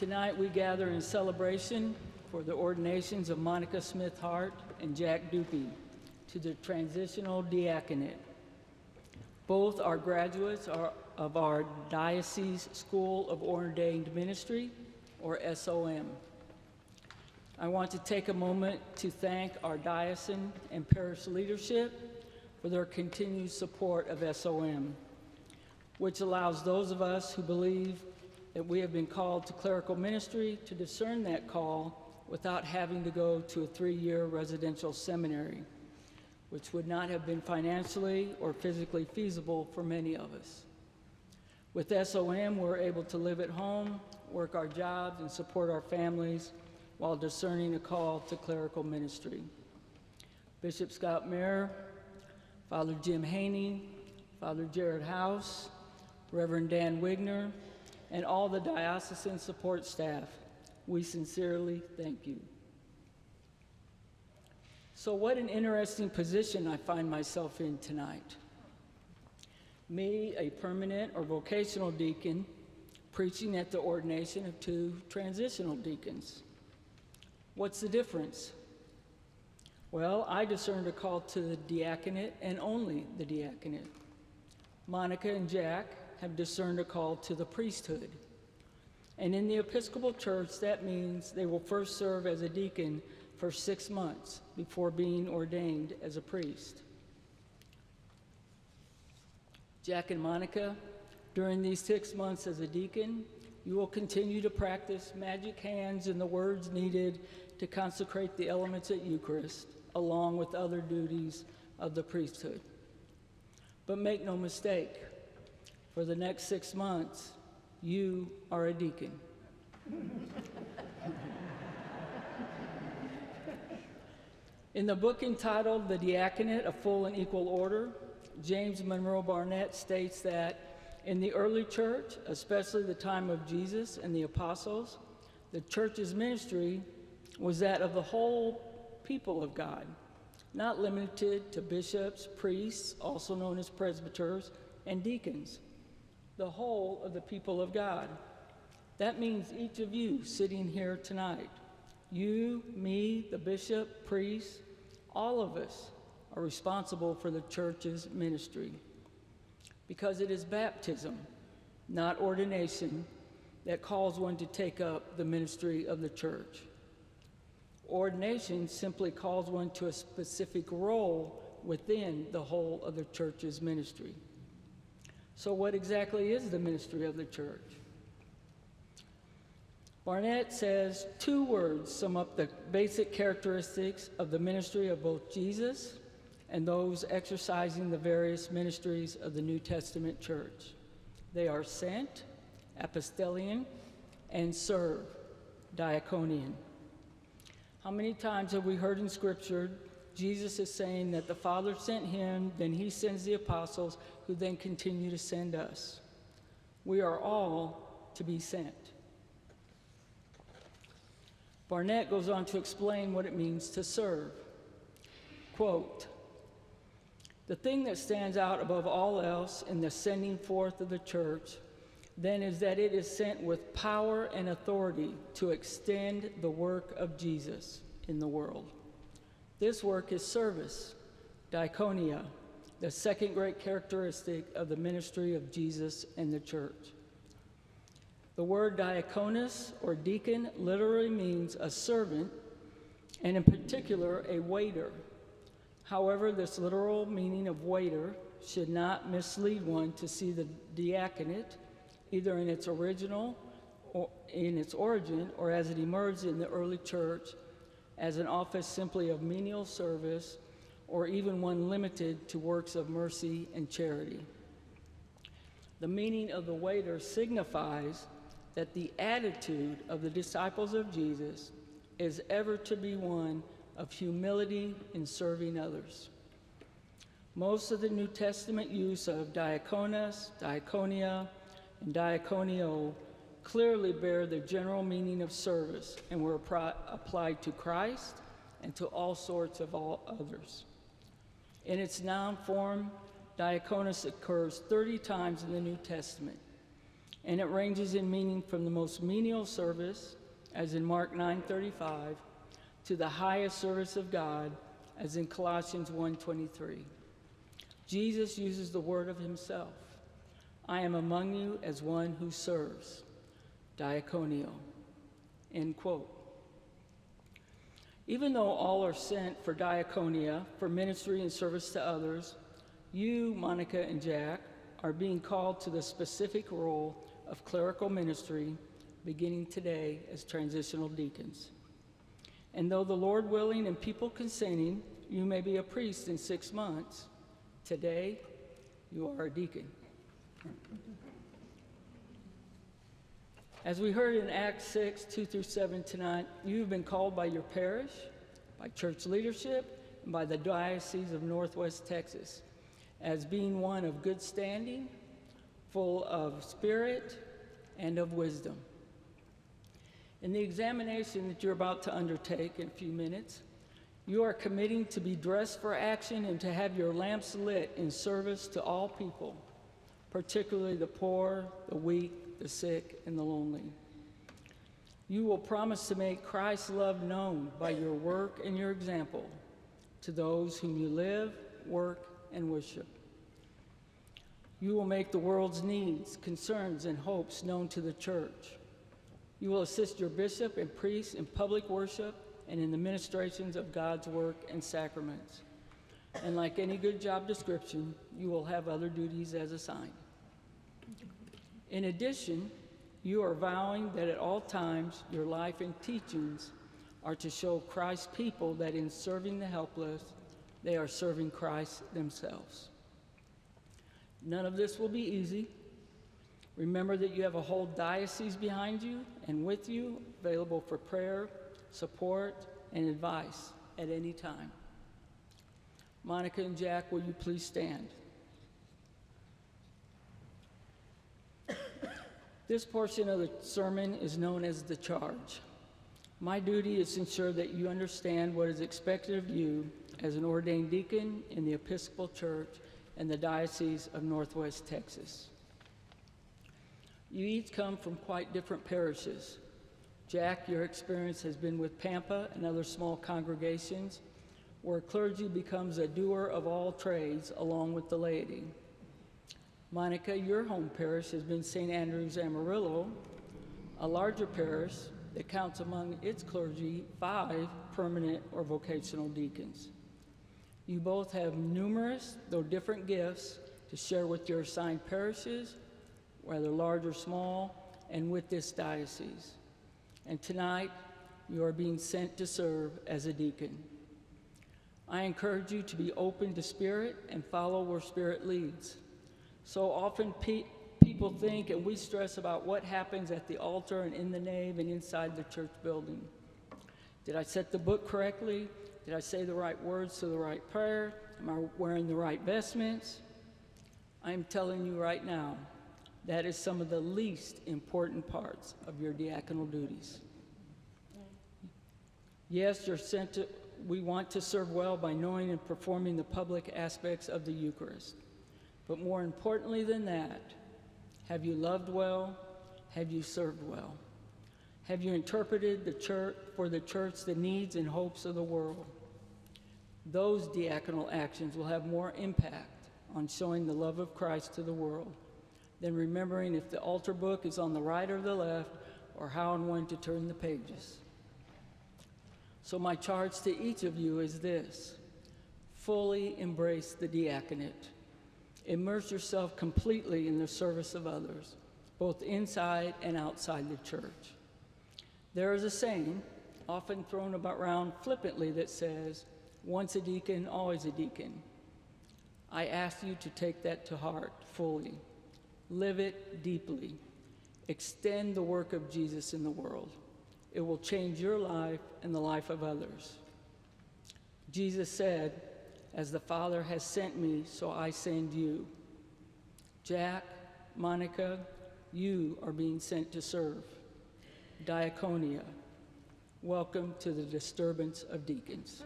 Tonight we gather in celebration for the ordinations of Monica Smith Hart and Jack Dupe to the transitional diaconate. Both are graduates of our Diocese School of Ordained Ministry, or SOM. I want to take a moment to thank our diocesan and parish leadership for their continued support of SOM, which allows those of us who believe that we have been called to clerical ministry to discern that call without having to go to a 3-year residential seminary, which would not have been financially or physically feasible for many of us. With SOM, we're able to live at home, work our jobs, and support our families while discerning a call to clerical ministry. Bishop Scott Mayer, Father Jim Haney, Father Jared House, Reverend Dan Wigner, and all the diocesan support staff, we sincerely thank you. So what an interesting position I find myself in tonight. Me, a permanent or vocational deacon, preaching at the ordination of 2 transitional deacons. What's the difference? Well, I discerned a call to the diaconate and only the diaconate. Monica and Jack have discerned a call to the priesthood. And in the Episcopal Church, that means they will first serve as a deacon for 6 months before being ordained as a priest. Jack and Monica, during these 6 months as a deacon, you will continue to practice magic hands and the words needed to consecrate the elements at Eucharist, along with other duties of the priesthood. But make no mistake, for the next 6 months, you are a deacon. In the book entitled The Diaconate, A Full and Equal Order, James Monroe Barnett states that in the early church, especially the time of Jesus and the apostles, the church's ministry was that of the whole people of God, not limited to bishops, priests, also known as presbyters, and deacons. The whole of the people of God. That means each of you sitting here tonight. You, me, the bishop, priest, all of us are responsible for the church's ministry. Because it is baptism, not ordination, that calls one to take up the ministry of the church. Ordination simply calls one to a specific role within the whole of the church's ministry. So what exactly is the ministry of the church? Barnett says 2 words sum up the basic characteristics of the ministry of both Jesus and those exercising the various ministries of the New Testament church. They are sent, apostolian, and serve, diaconian. How many times have we heard in Scripture Jesus is saying that the Father sent him, then he sends the apostles, who then continue to send us. We are all to be sent. Barnett goes on to explain what it means to serve. Quote, "The thing that stands out above all else in the sending forth of the church then is that it is sent with power and authority to extend the work of Jesus in the world. This work is service, diaconia, the second great characteristic of the ministry of Jesus and the church. The word diaconus, or deacon, literally means a servant, and in particular, a waiter. However, this literal meaning of waiter should not mislead one to see the diaconate, either in its original or in its origin, or as it emerged in the early church, as an office simply of menial service, or even one limited to works of mercy and charity. The meaning of the waiter signifies that the attitude of the disciples of Jesus is ever to be one of humility in serving others. Most of the New Testament use of diaconus, diaconia, and diaconio clearly bear the general meaning of service and were applied to Christ and to all sorts of all others. In its noun form, diaconus occurs 30 times in the New Testament. and it ranges in meaning from the most menial service, as in Mark 9:35, to the highest service of God, as in Colossians 1:23. Jesus uses the word of himself. I am among you as one who serves, diakonio, end quote. Even though all are sent for diaconia, for ministry and service to others, you, Monica and Jack, are being called to the specific role of clerical ministry beginning today as transitional deacons. And though the Lord willing and people consenting, you may be a priest in 6 months, today you are a deacon. As we heard in Acts 6, 2-7 tonight, you've been called by your parish, by church leadership, and by the Diocese of Northwest Texas as being one of good standing, full of spirit, and of wisdom. In the examination that you're about to undertake in a few minutes, you are committing to be dressed for action and to have your lamps lit in service to all people, particularly the poor, the weak, the sick, and the lonely. You will promise to make Christ's love known by your work and your example to those whom you live, work, and worship. You will make the world's needs, concerns, and hopes known to the church. You will assist your bishop and priests in public worship and in the ministrations of God's work and sacraments. And like any good job description, you will have other duties as assigned. In addition, you are vowing that at all times your life and teachings are to show Christ's people that in serving the helpless, they are serving Christ themselves. None of this will be easy. Remember that you have a whole diocese behind you and with you, available for prayer, support, and advice at any time. Monica and Jack, will you please stand? This portion of the sermon is known as the charge. My duty is to ensure that you understand what is expected of you as an ordained deacon in the Episcopal Church and the Diocese of Northwest Texas. You each come from quite different parishes. Jack, your experience has been with Pampa and other small congregations where clergy becomes a doer of all trades along with the laity. Monica, your home parish has been St. Andrew's Amarillo, a larger parish that counts among its clergy 5 permanent or vocational deacons. You both have numerous, though different, gifts to share with your assigned parishes, whether large or small, and with this diocese. And tonight, you are being sent to serve as a deacon. I encourage you to be open to Spirit and follow where Spirit leads. So often people think and we stress about what happens at the altar and in the nave and inside the church building. Did I set the book correctly? Did I say the right words to the right prayer? Am I wearing the right vestments? I'm telling you right now, that is some of the least important parts of your diaconal duties. Yes, we want to serve well by knowing and performing the public aspects of the Eucharist. But more importantly than that, have you loved well? Have you served well? Have you interpreted for the church the needs and hopes of the world? Those diaconal actions will have more impact on showing the love of Christ to the world than remembering if the altar book is on the right or the left, or how and when to turn the pages. So my charge to each of you is this: fully embrace the diaconate. Immerse yourself completely in the service of others, both inside and outside the church. There is a saying, often thrown around flippantly, that says, once a deacon, always a deacon. I ask you to take that to heart fully. Live it deeply. Extend the work of Jesus in the world. It will change your life and the life of others. Jesus said, as the Father has sent me, so I send you. Jack, Monica, you are being sent to serve. Diaconia, welcome to the disturbance of deacons.